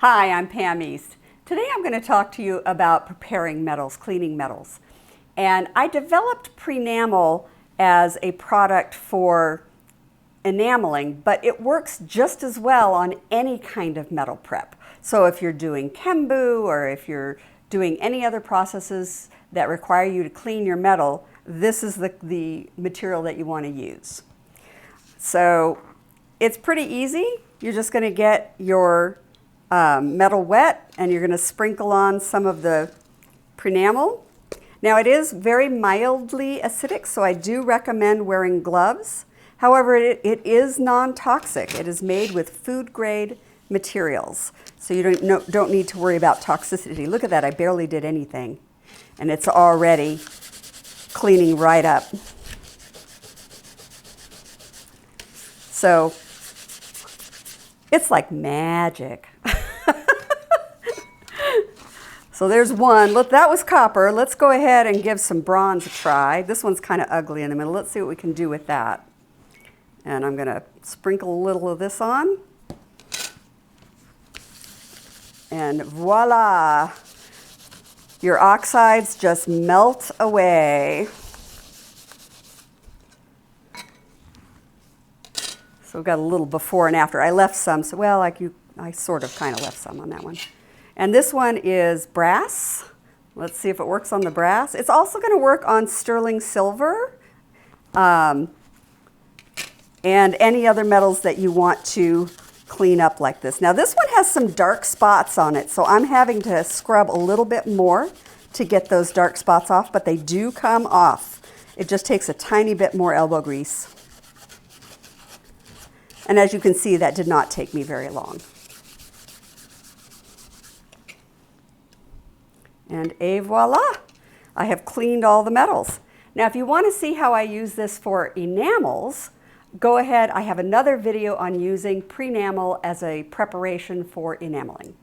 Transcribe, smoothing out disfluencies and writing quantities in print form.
Hi, I'm Pam East. Today I'm going to talk to you about preparing metals, cleaning metals. And I developed PreNamel as a product for enameling, but it works just as well on any kind of metal prep. So if you're doing Chembu or if you're doing any other processes that require you to clean your metal, this is the material that you want to use. So it's pretty easy. You're just going to get your metal wet and you're going to sprinkle on some of the PreNamel. Now it is very mildly acidic, so I do recommend wearing gloves. However, it is non-toxic. It is made with food grade materials, so you don't need to worry about toxicity. Look at that, I barely did anything and it's already cleaning right up. So it's like magic. So there's one. Look, that was copper. Let's go ahead and give some bronze a try. This one's kind of ugly in the middle. Let's see what we can do with that. And I'm going to sprinkle a little of this on. And voila! Your oxides just melt away. So we've got a little before and after. I left some, so well, I sort of kind of left some on that one. And this one is brass. Let's see if it works on the brass. It's also going to work on sterling silver and any other metals that you want to clean up like this. Now this one has some dark spots on it, so I'm having to scrub a little bit more to get those dark spots off, but they do come off. It just takes a tiny bit more elbow grease. And as you can see, that did not take me very long. And et voila, I have cleaned all the metals. Now, if you want to see how I use this for enamels, go ahead. I have another video on using PreNamel as a preparation for enameling.